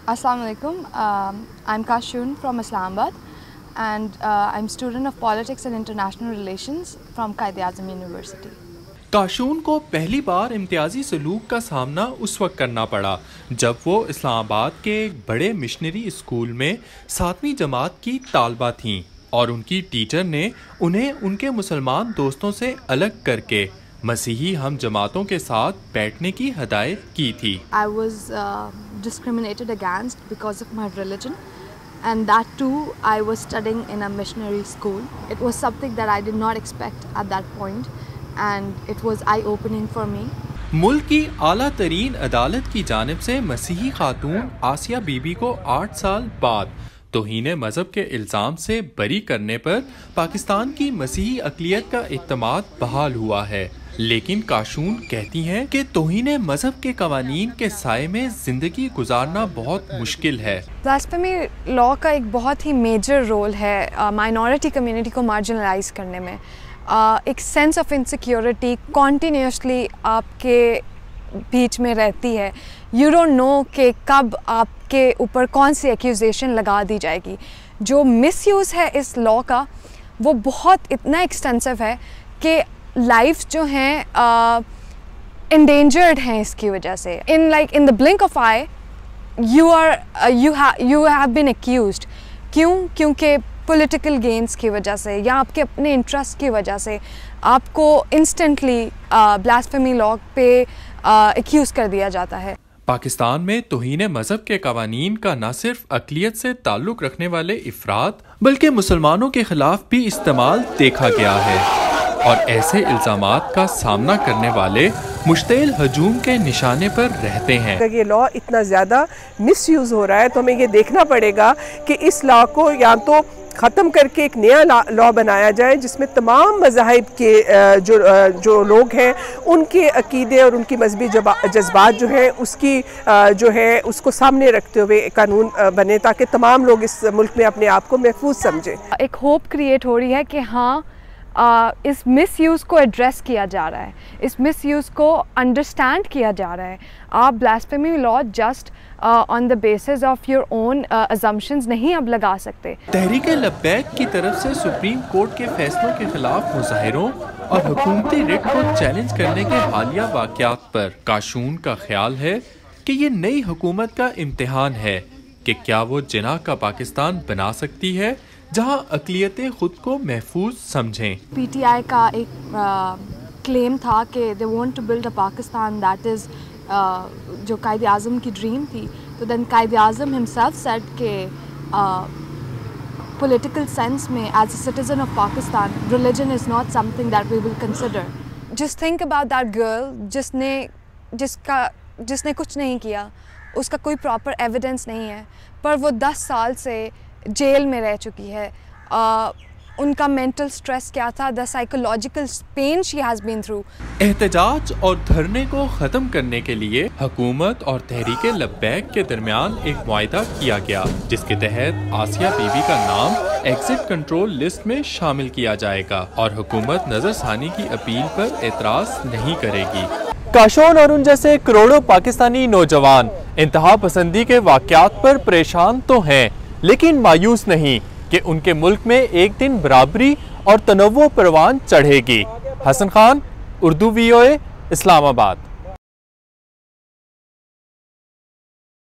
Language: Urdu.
Assalamu alaikum. I'm Kashoon from Islamabad and I'm student of Politics and International Relations from Quaid-e-Azam University. کاشون کو پہلی بار امتیازی سلوک کا سامنا اس وقت کرنا پڑا جب وہ اسلام آباد کے ایک بڑے مشنری اسکول میں 7ویں جماعت کی طالبہ تھیں اور ان کی ٹیچر نے انہیں ان کے مسلمان دوستوں سے الگ کر کے مسیحی ہم جماعتوں کے ساتھ بیٹھنے کی ہدایت کی تھی. I was discriminated against because of my religion and that too I was studying in a missionary school. It was something that I did not expect at that point and it was eye-opening for me. ملک کی اعلیٰ ترین عدالت کی جانب سے مسیحی خاتون آسیہ بی بی کو 8 سال بعد توہین مذہب کے الزام سے بری کرنے پر پاکستان کی مسیحی اقلیت کا اعتماد بحال ہوا ہے. لیکن کاشون کہتی ہیں کہ توہین مذہب کے قوانین کے سائے میں زندگی گزارنا بہت مشکل ہے. بلاسفیمی لاء کا ایک بہت ہی میجر رول ہے مائنورٹی کمیونٹی کو مارجنلائز کرنے میں. ایک سینس آف انسیکیورٹی کنٹینیوسلی آپ کے بیچ میں رہتی ہے. یو ڈونٹ نو کہ کب آپ کے اوپر کون سی ایکیوزیشن لگا دی جائے گی. جو مس یوز ہے اس لاء کا وہ بہت اتنا ایکسٹینسو ہے کہ لائف جو ہیں انڈینجرڈ ہیں اس کی وجہ سے. In the blink of eye you have been accused. کیونکہ پولیٹیکل گینز کی وجہ سے یا آپ کے اپنے انٹرسٹ کی وجہ سے آپ کو انسٹنٹلی بلاسفیمی لاء پہ ایکیوز کر دیا جاتا ہے. پاکستان میں توہین مذہب کے قوانین کا نہ صرف اقلیت سے تعلق رکھنے والے افراد بلکہ مسلمانوں کے خلاف بھی استعمال دیکھا گیا ہے اور ایسے الزامات کا سامنا کرنے والے مشتعل ہجوم کے نشانے پر رہتے ہیں. اگر یہ لاء اتنا زیادہ مس یوز ہو رہا ہے تو ہمیں یہ دیکھنا پڑے گا کہ اس لاء کو یا تو ختم کر کے ایک نیا لاء بنایا جائے جس میں تمام مذاہب کے جو لوگ ہیں ان کے عقیدے اور ان کی مذہبی جذبات جو ہیں اس کی جو ہے اس کو سامنے رکھتے ہوئے قانون بنے تاکہ تمام لوگ اس ملک میں اپنے آپ کو محفوظ سمجھیں. ایک ہوپ کریٹ ہو رہی ہے کہ ہاں اس مس یوز کو ایڈریس کیا جا رہا ہے, اس مس یوز کو انڈرسٹینڈ کیا جا رہا ہے. آپ blasphemy law just on the basis of your own assumptions نہیں اب لگا سکتے. تحریک لبیک کی طرف سے سپریم کورٹ کے فیصلوں کے خلاف مظاہروں اور حکومتی ریٹ کو چیلنج کرنے کے حالیہ واقعات پر کاشون کا خیال ہے کہ یہ نئی حکومت کا امتحان ہے کہ کیا وہ جناح کا پاکستان بنا سکتی ہے جہاں اقلیتیں خود کو محفوظ سمجھیں. پی ٹی آئی کا ایک کلیم تھا کہ they want to build a Pakistan that is جو قائد اعظم کی ڈریم تھی. تو دین قائد اعظم himself said کہ political sense میں as a citizen of Pakistan religion is not something that we will consider. Just think about that girl جس نے کچھ نہیں کیا, اس کا کوئی پراپر ایویڈنس نہیں ہے پر وہ 10 سال سے جیل میں رہ چکی ہے. ان کا مینٹل سٹریس کیا تھا, the psychological pain she has been through. احتجاج اور دھرنے کو ختم کرنے کے لیے حکومت اور تحریک لبیک کے درمیان ایک معاہدہ کیا گیا جس کے تحت آسیہ بی بی کا نام ایگزٹ کنٹرول لسٹ میں شامل کیا جائے گا اور حکومت نظر ثانی کی اپیل پر اعتراض نہیں کرے گی. کاشون اور ان جیسے کروڑوں پاکستانی نوجوان انتہا پسندی کے واقعات پر پریشان تو ہیں لیکن مایوس نہیں کہ ان کے ملک میں ایک دن برابری اور تنوع پروان چڑھے گی. حسن خان, اردو VOA, اسلام آباد.